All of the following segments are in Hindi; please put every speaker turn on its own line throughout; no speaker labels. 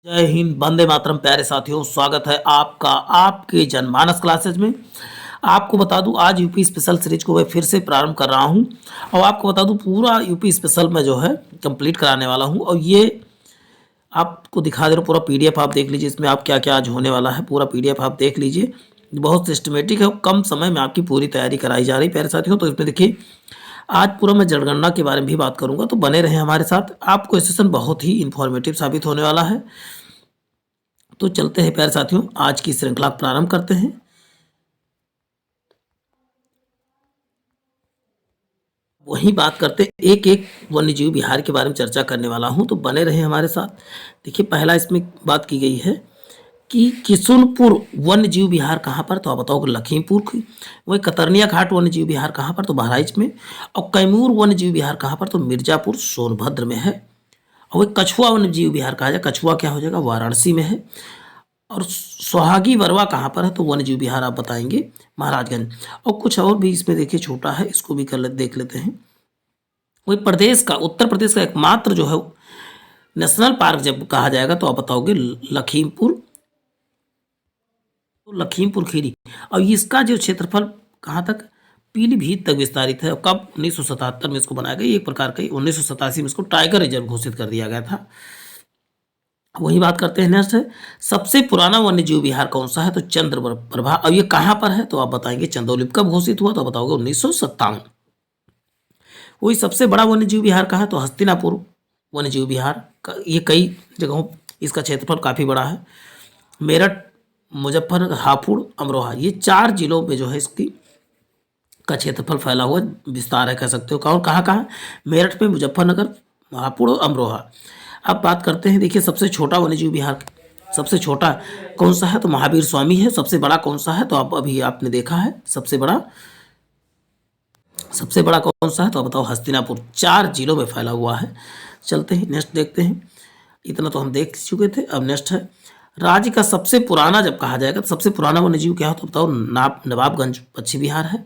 जय हिंद, वंदे मातरम। प्यारे साथियों, स्वागत है आपका आपके जनमानस क्लासेज में। आपको बता दूं, आज यूपी स्पेशल सीरीज को मैं फिर से प्रारंभ कर रहा हूं और आपको बता दूं पूरा यूपी स्पेशल में जो है कंप्लीट कराने वाला हूं। और ये आपको दिखा दे रहा हूं, पूरा पीडीएफ आप देख लीजिए। इसमें आप क्या क्या आज होने वाला है पूरा पीडीएफ आप देख लीजिए। बहुत सिस्टमेटिक है, कम समय में आपकी पूरी तैयारी कराई जा रही है प्यारे साथियों। तो इसमें देखिए, आज पूरा मैं जनगणना के बारे में भी बात करूंगा, तो बने रहे हमारे साथ। आपको सेशन बहुत ही इंफॉर्मेटिव साबित होने वाला है। तो चलते हैं प्यारे साथियों, आज की श्रृंखला प्रारंभ करते हैं। वही बात करते हैं, एक एक वन्यजीव विहार के बारे में चर्चा करने वाला हूं, तो बने रहे हमारे साथ। देखिए, पहला इसमें बात की गई है कि किशुनपुर वन्य जीव विहार कहाँ पर, तो आप बताओगे लखीमपुर की। वही कतरनिया घाट वन्य जीव विहार कहाँ पर, तो बहराइच में। और कैमूर वन्य जीव विहार कहाँ पर, तो मिर्जापुर सोनभद्र में है। और वही कछुआ वन्य जीव विहार कहा जाए, कछुआ क्या हो जाएगा, वाराणसी में है। और सुहागी वरवा कहाँ पर है, तो वन्य जीव विहार आप बताएंगे महाराजगंज। और कुछ और भी इसमें देखिए छोटा है, इसको भी देख लेते हैं। वही प्रदेश का, उत्तर प्रदेश का एकमात्र जो है नेशनल पार्क जब कहा जाएगा, तो आप बताओगे लखीमपुर, तो लखीमपुर खीरी। और इसका जो क्षेत्रफल कहाँ तक, पीलीभीत तक विस्तारित है। और कब, 1977 में इसको बनाया गया। एक प्रकार का 1987 में इसको टाइगर रिजर्व घोषित कर दिया गया था। वही बात करते हैं नेक्स्ट है, सबसे पुराना वन्य जीव विहार कौन सा है, तो चंद्र प्रभा। अब ये कहाँ पर है, तो आप बताएंगे चंदौली। कब घोषित हुआ, तो आप बताओगे 1957। वही सबसे बड़ा वन्य जीव विहार कहाँ है, तो हस्तिनापुर वन्य जीव विहार। ये कई जगहों, इसका क्षेत्रफल काफ़ी बड़ा है। मेरठ, मुजफ्फर, हापुड़, अमरोहा, ये 4 जिलों में जो है इसकी का क्षेत्रफल फैला हुआ विस्तार है, कह सकते हो। और कहाँ कहाँ, मेरठ में, मुजफ्फरनगर, हापुड़ और अमरोहा। अब बात करते हैं, देखिए सबसे छोटा वन्यजीव विहार सबसे छोटा कौन सा है, तो महावीर स्वामी है। सबसे बड़ा कौन सा है, तो आप अभी आपने देखा है, सबसे बड़ा कौन सा है, तो आप बताओ हस्तिनापुर। 4 जिलों में फैला हुआ है। चलते हैं नेक्स्ट देखते हैं। इतना तो हम देख चुके थे। अब नेक्स्ट है, राज्य का सबसे पुराना जब कहा जाएगा, तो सबसे पुराना वन्यजीव क्या हो, तो बताओ नवाबगंज पक्षी विहार है।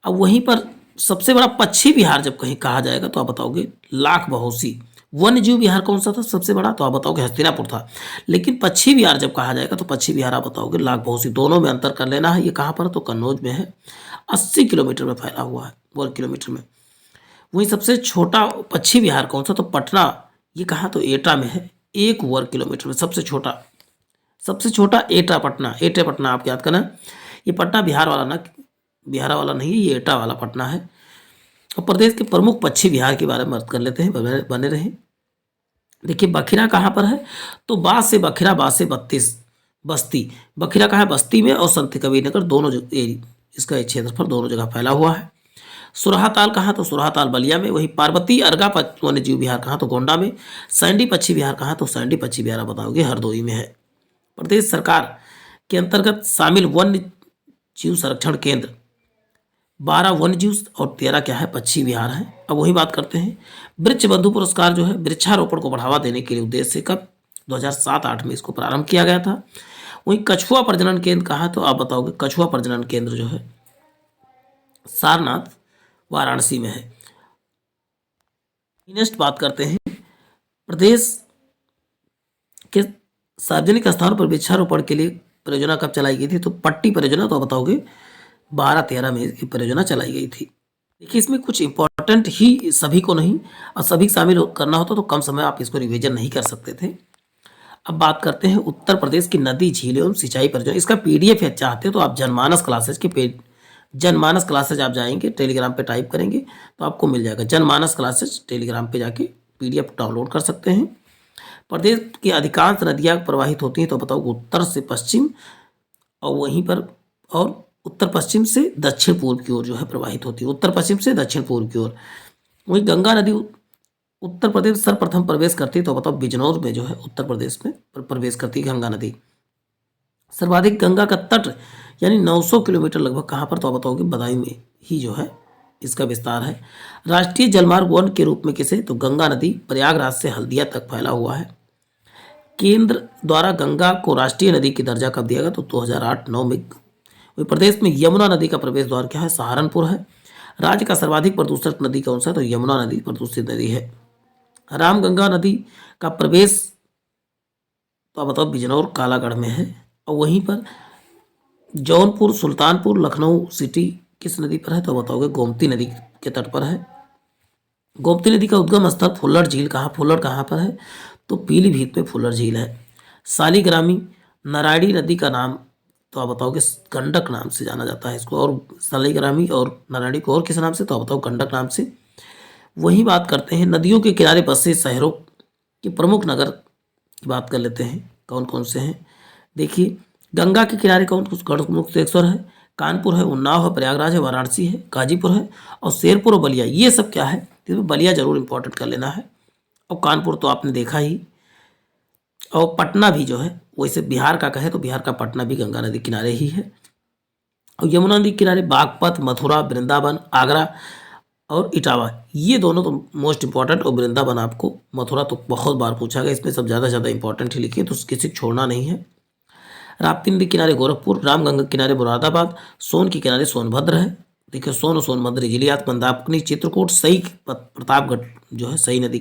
अब वहीं पर सबसे बड़ा पक्षी विहार जब कहीं कहा जाएगा, तो आप बताओगे लाख बहोसी। वन्य जीव विहार कौन सा था सबसे बड़ा, तो आप बताओगे हस्तिनापुर था। लेकिन पक्षी विहार जब कहा जाएगा, तो पक्षी विहार आप बताओगे लाख बहोसी। दोनों में अंतर कर लेना है। ये कहाँ पर है, तो कन्नौज में है। 80 किलोमीटर में फैला हुआ है, वर्ग किलोमीटर में। वहीं सबसे छोटा पक्षी विहार कौन सा, तो पटना। ये कहाँ, तो एटा में है, 1 वर्ग किलोमीटर में। सबसे छोटा एटा पटना। एटा पटना आप याद करना। ये पटना बिहार वाला ना, बिहार वाला नहीं है, ये एटा वाला पटना है। और प्रदेश के प्रमुख पक्षी विहार के बारे में बात कर लेते हैं, बने रहे। देखिए बखिरा कहाँ पर है, तो बास से बखिरा, बास से 32 बस्ती। बखिरा कहाँ है, बस्ती में। और संत कबीरनगर, दोनों इसका क्षेत्रफल दोनों जगह फैला हुआ है। सुरहाताल कहाँ, तो सुरहाताल बलिया में। वही पार्वती अर्गा वन्य जीव विहार कहाँ, तो गोंडा में। सैंडी पक्षी विहार कहाँ, तो सैंडी पक्षी विहार बताओगे हरदोई में है। प्रदेश सरकार के अंतर्गत शामिल वन्य जीव संरक्षण केंद्र 12 वन्य जीव और 13 क्या है, पक्षी विहार है। अब वही बात करते हैं, वृक्ष बंधु पुरस्कार जो है वृक्षारोपण को बढ़ावा देने के लिए उद्देश्य से कब, 2007-8 में इसको प्रारंभ किया गया था। वही कछुआ प्रजनन केंद्र कहा, तो आप बताओगे कछुआ प्रजनन केंद्र जो है सारनाथ, वाराणसी में है। नेक्स्ट बात करते हैं, प्रदेश के सार्वजनिक स्थानों पर वृक्षारोपण के लिए परियोजना कब चलाई गई थी, तो पट्टी परियोजना। तो आप बताओगे 12-13 में ये परियोजना चलाई गई थी। देखिए इसमें कुछ इंपॉर्टेंट ही, सभी को नहीं, और सभी शामिल करना होता तो कम समय आप इसको रिवीजन नहीं कर सकते थे। अब बात करते हैं उत्तर प्रदेश की नदी, झीलें एवं सिंचाई परियोजना। इसका पीडीएफ चाहते हो तो आप जनमानस क्लासेज के पेज, जनमानस क्लासेज आप जाएंगे, टेलीग्राम पे टाइप करेंगे तो आपको मिल जाएगा। जनमानस क्लासेज टेलीग्राम पे जाके पीडीएफ डाउनलोड कर सकते हैं। प्रदेश की अधिकांश नदियाँ प्रवाहित होती हैं, तो बताओ उत्तर से पश्चिम, और वहीं पर, और उत्तर पश्चिम से दक्षिण पूर्व की ओर जो है प्रवाहित होती है, उत्तर पश्चिम से दक्षिण पूर्व की ओर। वही गंगा नदी उत्तर प्रदेश सर्वप्रथम प्रवेश करती है, तो बताओ बिजनौर में जो है उत्तर प्रदेश में प्रवेश करती है गंगा नदी। सर्वाधिक गंगा का तट यानी 900 किलोमीटर लगभग कहाँ पर, तो आप बताओगे बदायूं में ही जो है इसका विस्तार है। राष्ट्रीय जलमार्ग 1 के रूप में किसे, तो गंगा नदी प्रयागराज से हल्दिया तक फैला हुआ है। केंद्र द्वारा गंगा को राष्ट्रीय नदी की दर्जा कब दिया गया, तो 2008-9 में। प्रदेश में यमुना नदी का प्रवेश द्वार क्या है, सहारनपुर है। राज्य का सर्वाधिक प्रदूषित नदी कौन सा है, तो यमुना नदी प्रदूषित नदी है। रामगंगा नदी का प्रवेश तो आप बताओ बिजनौर कालागढ़ में है। और वहीं पर जौनपुर, सुल्तानपुर, लखनऊ सिटी किस नदी पर है, तो बताओगे गोमती नदी के तट पर है। गोमती नदी का उद्गम स्थल फुल्लड़ झील फुल्लड़ कहाँ पर है, तो पीलीभीत में फुल्लड़ झील है। सालीग्रामी नारायणी नदी का नाम, तो आप बताओगे गंडक नाम से जाना जाता है इसको, और सालीग्रामी और नारायणी को और किस नाम से, तो आप बताओ गंडक नाम से। वही बात करते हैं नदियों के किनारे बसे शहरों के प्रमुख नगर की बात कर लेते हैं, कौन कौन से हैं। देखिए गंगा के किनारे कौन कुछ मुक्तेश्वर है, कानपुर है, उन्नाव है, प्रयागराज है, वाराणसी है, गाजीपुर है और शेरपुर और बलिया। ये सब क्या है, इसमें बलिया जरूर इंपॉर्टेंट कर लेना है। और कानपुर तो आपने देखा ही। और पटना भी जो है वैसे बिहार का कहे तो बिहार का पटना भी गंगा नदी किनारे ही है। और यमुना नदी किनारे बागपत, मथुरा, वृंदावन, आगरा और इटावा, ये दोनों तो मोस्ट इंपॉर्टेंट। और वृंदावन आपको, मथुरा तो बहुत बार पूछा गया, इसमें सब ज़्यादा ज़्यादा इंपॉर्टेंट ही लिखिए, तो किसी को छोड़ना नहीं है। राप्ती नदी किनारे गोरखपुर, रामगंगा किनारे मुरादाबाद, सोन के किनारे सोनभद्र है। देखिए सोन और सोनभद्र इजिली याद, मंदाकिनी, चित्रकूट, सई, प्रतापगढ़ जो है सई नदी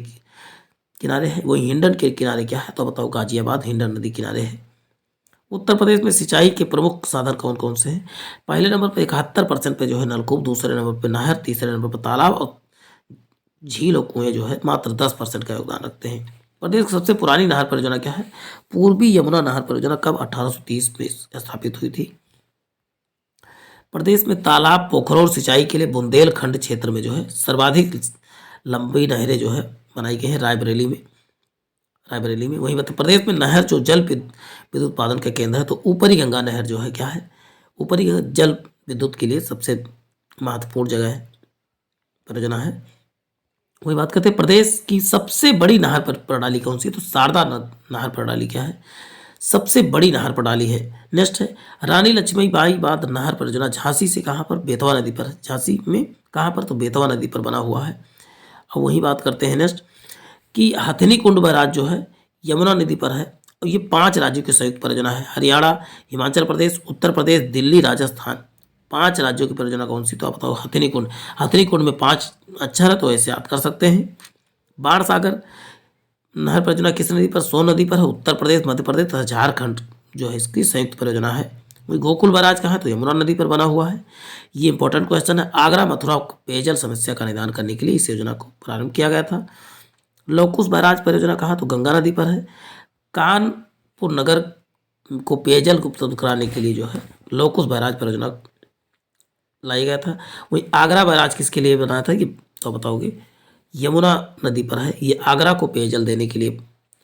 किनारे है। वही हिंडन के किनारे क्या है, तो बताओ गाजियाबाद हिंडन नदी किनारे है। उत्तर प्रदेश में सिंचाई के प्रमुख साधन कौन कौन से हैं, पहले नंबर पर 71% पे जो है नलकूप, दूसरे नंबर पर नहर, तीसरे नंबर पर तालाब और झील और कुएं जो है मात्र 10% का योगदान रखते हैं। प्रदेश की सबसे पुरानी नहर परियोजना क्या है, पूर्वी यमुना नहर परियोजना कब 1830 में स्थापित हुई थी। प्रदेश में तालाब, पोखरों और सिंचाई के लिए बुंदेलखंड क्षेत्र में जो है सर्वाधिक लंबी नहरें जो है बनाई गई हैं रायबरेली में। वहीं बताए प्रदेश में नहर जो जल विद्युत उत्पादन का केंद्र है, तो ऊपरी गंगा नहर जो है क्या है, ऊपरी गंगा जल विद्युत के लिए सबसे महत्वपूर्ण जगह है, परियोजना है। वही बात करते हैं प्रदेश की सबसे बड़ी नहर प्रणाली कौन सी है, तो शारदा नहर प्रणाली क्या है, सबसे बड़ी नहर प्रणाली है। नेक्स्ट है रानी लक्ष्मीबाई बांध नहर परियोजना, झांसी से कहाँ पर, बेतवा नदी पर, झांसी में कहाँ पर, तो बेतवा नदी पर बना हुआ है। और वही बात करते हैं नेक्स्ट कि हथनी कुंड बैराज जो है यमुना नदी पर है। और ये 5 राज्यों की संयुक्त परियोजना है, हरियाणा, हिमाचल प्रदेश, उत्तर प्रदेश, दिल्ली, राजस्थान। 5 राज्यों की परियोजना कौन सी, तो आप बताओ हथनी कुंड। हथनी कुंड में 5 अक्षर है तो ऐसे याद कर सकते हैं। बाण सागर नहर परियोजना किस नदी पर, सोन नदी पर है। उत्तर प्रदेश, मध्य प्रदेश तथा झारखंड जो है इसकी संयुक्त परियोजना है। वही गोकुल बैराज कहाँ है, तो यमुना नदी पर बना हुआ है। ये इंपॉर्टेंट क्वेश्चन है। आगरा मथुरा पेयजल समस्या का निदान करने के लिए इस योजना को प्रारंभ किया गया था। लौकुश बैराज परियोजना कहाँ, तो गंगा नदी पर है। कानपुर नगर को पेयजल उपलब्ध कराने के लिए जो है लौकुश बैराज परियोजना लाई गया था। वही आगरा बैराज किसके लिए बनाया था, कि तो बताओगे यमुना नदी पर है। ये आगरा को पेयजल देने के लिए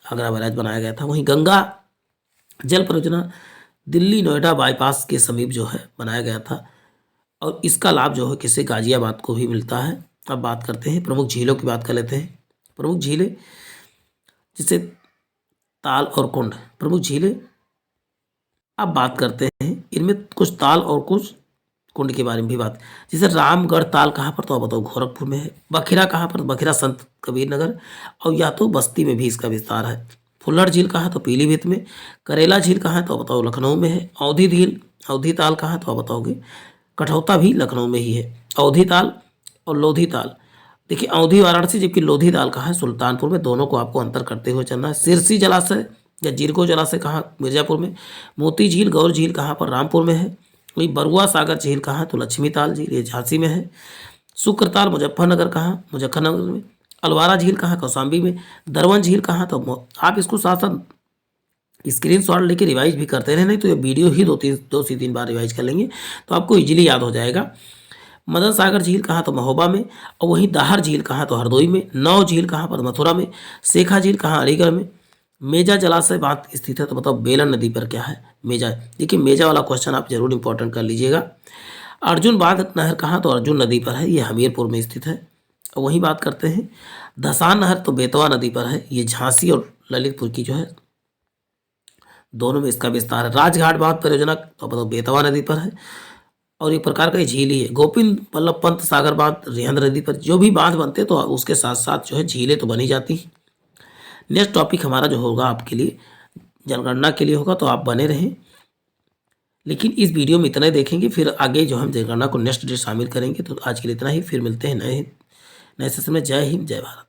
आगरा बैराज बनाया गया था। वहीं गंगा जल परियोजना दिल्ली नोएडा बाईपास के समीप जो है बनाया गया था, और इसका लाभ जो है किसे, गाजियाबाद को भी मिलता है। अब बात करते हैं प्रमुख झीलों की, बात कर लेते हैं। प्रमुख झीलें जिसे ताल और कुंड, प्रमुख झीलें। अब बात करते हैं इनमें कुछ ताल और कुछ कुंड के बारे में भी बात। जैसे रामगढ़ ताल कहाँ पर, तो आप बताओ गोरखपुर में है। बखिरा कहाँ पर, बखिरा संत कबीर नगर और या तो बस्ती में भी इसका विस्तार है। फुल्लड़ झील कहाँ है, तो पीलीभीत में। करेला झील कहाँ है, तो आप बताओ लखनऊ में है। अवधी झील, अवधी ताल कहाँ है, तो आप बताओगे कठौता भी लखनऊ में ही है। अवधी ताल और लोधी ताल, देखिए अवधी वाराणसी जबकि लोधी ताल कहाँ है, सुल्तानपुर में। दोनों को आपको अंतर करते हुए चलना है। सिरसी जलाशय या जीरको जलाशय कहाँ, मिर्जापुर में। मोती झील, गौर झील कहाँ पर, रामपुर में है। वही बरुआ सागर झील कहाँ, तो लक्ष्मी ताल झील, ये झांसी में है। शुक्रताल मुजफ्फरनगर कहाँ, मुजफ्फरनगर में। अलवारा झील कहाँ, कौशाम्बी में। दरवन झील कहाँ, तो आप इसको साथ साथ स्क्रीनशॉट लेके रिवाइज भी करते रहे, नहीं तो ये वीडियो ही दो से तीन बार रिवाइज कर लेंगे तो आपको इजीली याद हो जाएगा। मदन सागर झील कहाँ, तो महोबा में। और वहीं दाहर झील कहाँ, तो हरदोई में। नौ झील कहाँ पर, मथुरा में। शेखा झील कहाँ, अलीगढ़ में। मेजा जलाशय बात स्थित है, तो बताओ बेलन नदी पर क्या है, मेजा। देखिए मेजा वाला क्वेश्चन आप जरूर इंपॉर्टेंट कर लीजिएगा। अर्जुन बांध नहर कहाँ, तो अर्जुन नदी पर है, ये हमीरपुर में स्थित है। और वहीं बात करते हैं धसान नहर, तो बेतवा नदी पर है, ये झांसी और ललितपुर की जो है दोनों में इसका विस्तार है। राजघाट बांध परियोजना, तो बताओ बेतवा नदी पर है और एक प्रकार का झील ही है। गोविंद वल्लभ पंत सागर बांध रिहंद नदी पर। जो भी बांध बनते तो उसके साथ साथ जो है झीलें तो बनी जाती हैं। नेक्स्ट टॉपिक हमारा जो होगा आपके लिए जनगणना के लिए होगा, तो आप बने रहें। लेकिन इस वीडियो में इतना ही देखेंगे, फिर आगे जो हम जनगणना को नेक्स्ट डे शामिल करेंगे। तो आज के लिए इतना ही, फिर मिलते हैं नए सेशन में। जय हिंद, जय भारत।